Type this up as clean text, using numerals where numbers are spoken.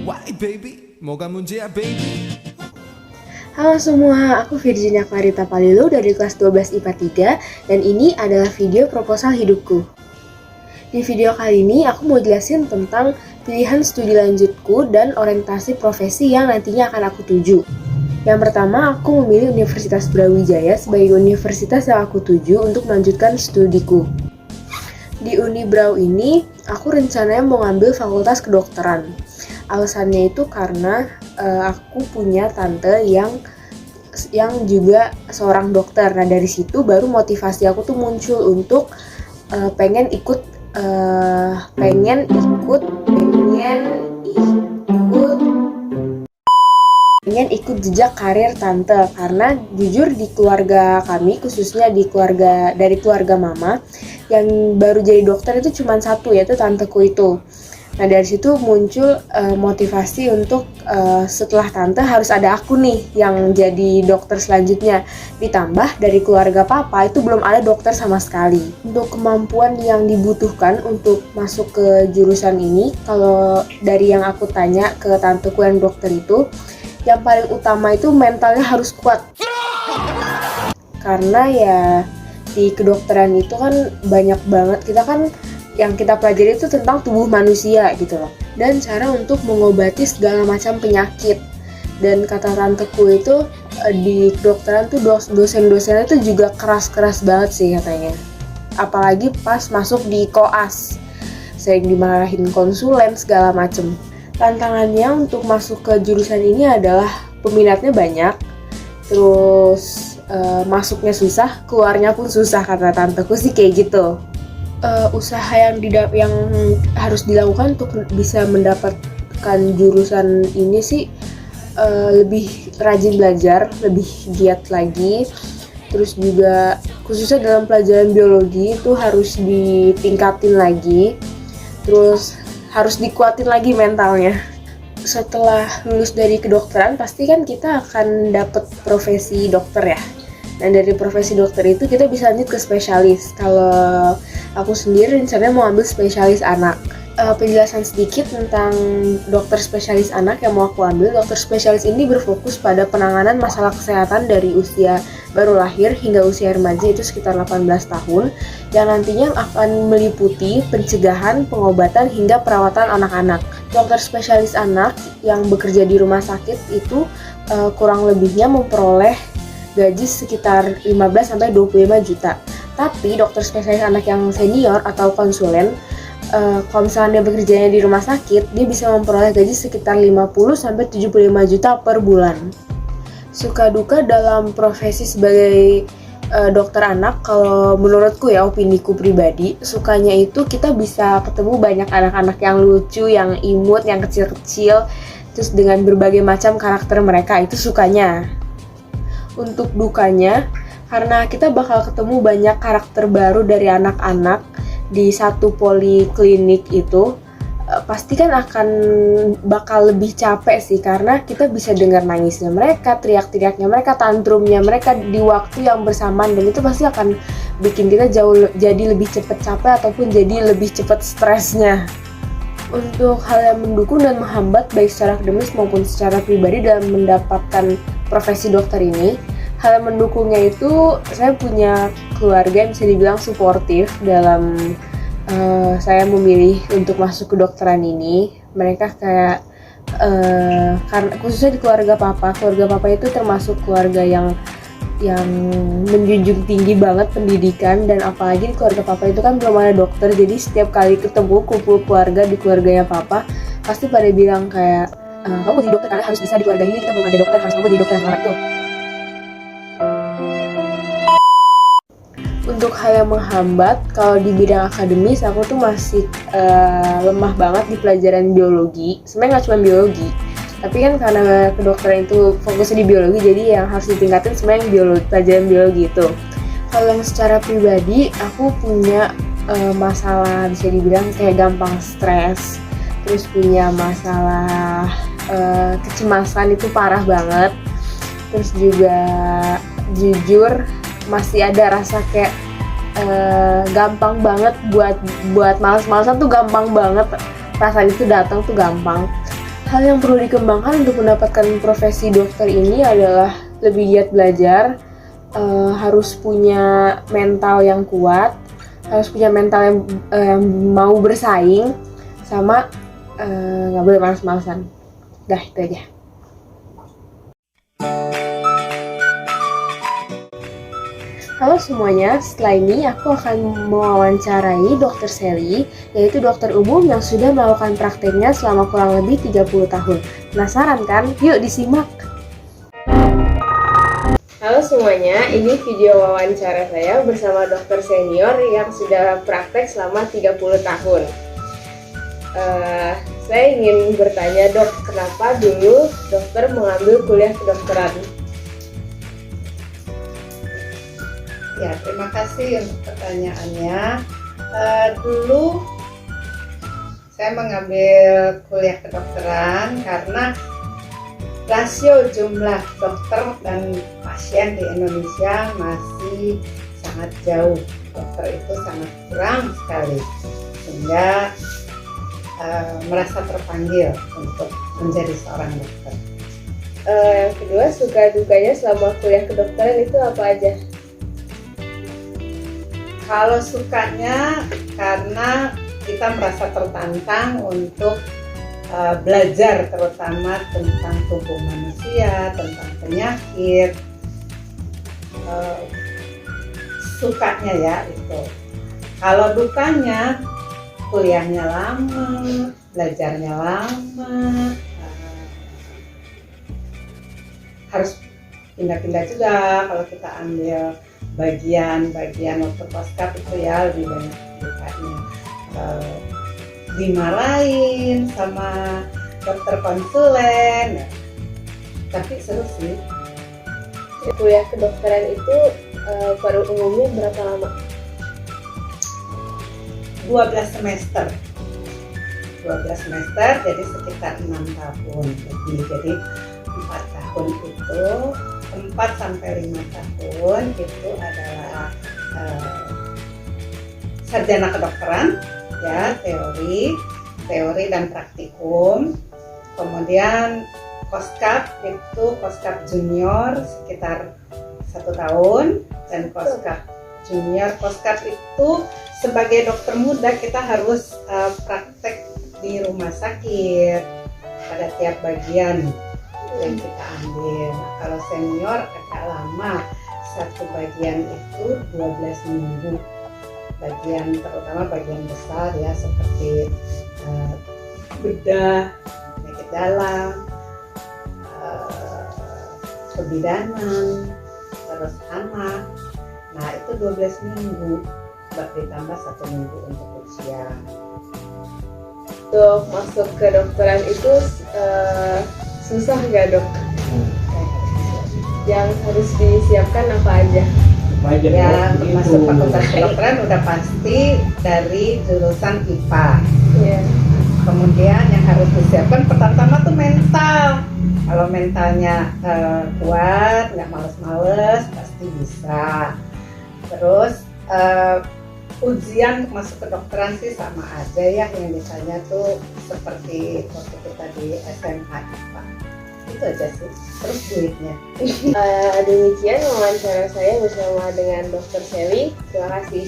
Why baby? 뭐가 문제야 baby? Halo semua, aku Virginia Clarita Palilo dari kelas 12 IPA 3 dan ini adalah video proposal hidupku. Di video kali ini aku mau jelasin tentang pilihan studi lanjutku dan orientasi profesi yang nantinya akan aku tuju. Yang pertama, aku memilih Universitas Brawijaya sebagai universitas yang aku tuju untuk melanjutkan studiku. Di Unibrau ini, aku rencananya mau ngambil fakultas kedokteran. Alasannya itu karena aku punya tante yang juga seorang dokter. Nah, dari situ baru motivasi aku tuh muncul untuk pengen ikut jejak karir tante, karena jujur di keluarga kami, khususnya dari keluarga mama, yang baru jadi dokter itu cuma satu, yaitu tanteku itu. Nah, dari situ muncul motivasi untuk setelah tante harus ada aku nih yang jadi dokter selanjutnya. Ditambah dari keluarga papa itu belum ada dokter sama sekali. Untuk kemampuan yang dibutuhkan untuk masuk ke jurusan ini, kalau dari yang aku tanya ke tanteku yang dokter itu, yang paling utama itu mentalnya harus kuat. Karena ya di kedokteran itu kan banyak banget, yang kita pelajari itu tentang tubuh manusia gitu loh, dan cara untuk mengobati segala macam penyakit. Dan kata tanteku itu di kedokteran tuh dosen-dosennya tuh juga keras-keras banget sih katanya. Apalagi pas masuk di koas, sering dimarahin konsulen segala macem. Tantangannya untuk masuk ke jurusan ini adalah peminatnya banyak, terus masuknya susah, keluarnya pun susah, kata tanteku sih kayak gitu. Usaha yang harus dilakukan untuk bisa mendapatkan jurusan ini sih lebih rajin belajar, lebih giat lagi. Terus juga khususnya dalam pelajaran biologi itu harus ditingkatin lagi. Terus harus dikuatin lagi mentalnya. Setelah lulus dari kedokteran pasti kan kita akan dapat profesi dokter ya. Dan dari profesi dokter itu kita bisa lanjut ke spesialis. Kalau aku sendiri rencananya mau ambil spesialis anak. Penjelasan sedikit tentang dokter spesialis anak yang mau aku ambil. Dokter spesialis ini berfokus pada penanganan masalah kesehatan dari usia baru lahir hingga usia remaja, itu sekitar 18 tahun, yang nantinya akan meliputi pencegahan, pengobatan, hingga perawatan anak-anak. Dokter spesialis anak yang bekerja di rumah sakit itu kurang lebihnya memperoleh gaji sekitar 15-25 juta. Tapi dokter spesialis anak yang senior atau konsulen, kalau misalnya dia bekerjanya di rumah sakit, dia bisa memperoleh gaji sekitar 50-75 juta per bulan. Suka duka dalam profesi sebagai dokter anak, kalau menurutku ya, opiniku pribadi, sukanya itu kita bisa ketemu banyak anak-anak yang lucu, yang imut, yang kecil-kecil, terus dengan berbagai macam karakter mereka, itu sukanya. Untuk dukanya, karena kita bakal ketemu banyak karakter baru dari anak-anak di satu poliklinik itu, pasti kan bakal lebih capek sih, karena kita bisa dengar nangisnya mereka, teriak-teriaknya mereka, tantrumnya mereka di waktu yang bersamaan, dan itu pasti akan bikin kita jadi lebih cepat capek ataupun jadi lebih cepat stresnya. Untuk hal yang mendukung dan menghambat baik secara akademis maupun secara pribadi dalam mendapatkan profesi dokter ini, hal yang mendukungnya itu saya punya keluarga yang bisa dibilang suportif dalam saya memilih untuk masuk ke kedokteran ini. Mereka kayak karena khususnya di keluarga papa itu termasuk keluarga yang menjunjung tinggi banget pendidikan, dan apalagi di keluarga papa itu kan belum ada dokter, jadi setiap kali ketemu kumpul keluarga di keluarganya papa pasti pada bilang kayak kamu jadi dokter karena harus bisa, di keluarga ini kita belum ada dokter, harus kamu jadi dokter yang itu. Untuk hal yang menghambat, kalau di bidang akademis aku tuh masih lemah banget di pelajaran biologi. Sebenarnya nggak cuma biologi, tapi kan karena kedokteran itu fokusnya di biologi, jadi yang harus ditingkatin sebenarnya pelajaran biologi itu. Kalau yang secara pribadi, aku punya masalah bisa dibilang kayak gampang stres, terus punya masalah kecemasan itu parah banget. Terus juga jujur masih ada rasa kayak gampang banget buat malas-malasan tuh gampang banget, perasaan itu datang tuh gampang. Hal yang perlu dikembangkan untuk mendapatkan profesi dokter ini adalah lebih giat belajar, harus punya mental yang kuat, harus punya mental yang mau bersaing, sama nggak boleh malas-malasan. Dah, itu aja. Halo semuanya, setelah ini aku akan mewawancarai Dr. Sally, yaitu dokter umum yang sudah melakukan prakteknya selama kurang lebih 30 tahun. Penasaran kan? Yuk disimak! Halo semuanya, ini video wawancara saya bersama dokter senior yang sudah praktek selama 30 tahun. Saya ingin bertanya, Dok, kenapa dulu dokter mengambil kuliah kedokteran? Ya, terima kasih untuk pertanyaannya. Dulu saya mengambil kuliah kedokteran karena rasio jumlah dokter dan pasien di Indonesia masih sangat jauh. Dokter itu sangat kurang sekali, sehingga merasa terpanggil untuk menjadi seorang dokter. Yang kedua, suka dukanya selama kuliah kedokteran itu apa aja? Kalau sukanya karena kita merasa tertantang untuk belajar terutama tentang tubuh manusia, tentang penyakit. Sukanya ya itu. Kalau dukanya, kuliahnya lama, belajarnya lama, harus pindah-pindah juga kalau kita ambil bagian waktu poskap itu ya, lebih banyak dukanya. Dimarahin sama dokter konsulen, tapi seru sih. Kuliah kedokteran itu pada umumnya berapa lama? 12 semester. 12 semester, jadi sekitar 6 tahun lebih. Jadi 4 tahun itu, 4 sampai 5 tahun itu adalah sarjana kedokteran, ya, teori dan praktikum. Kemudian koskap itu koskap junior sekitar 1 tahun, dan koskap junior. Koskap itu sebagai dokter muda kita harus praktek di rumah sakit pada tiap bagian yang kita ambil. Kalau senior agak lama, satu bagian itu 12 minggu. Terutama bagian besar ya, seperti bedah, penyakit dalam, kebidanan, terus anak. Nah itu 12 minggu, ditambah 1 minggu untuk usia. Untuk masuk ke dokteran itu susah nggak, Dok? Yang harus disiapkan apa aja? Ya, untuk masuk fakultas kedokteran udah pasti dari jurusan IPA. Yeah. Kemudian yang harus disiapkan pertama-tama tuh mental. Kalau mentalnya kuat, nggak males-males, pasti bisa. Terus ujian masuk kedokteran sih sama aja ya, yang misalnya tuh seperti waktu kita di SMA IPA. Itu aja sih. Terus duitnya. Demikian wawancara saya bersama dengan Dr. Sally. Terima kasih.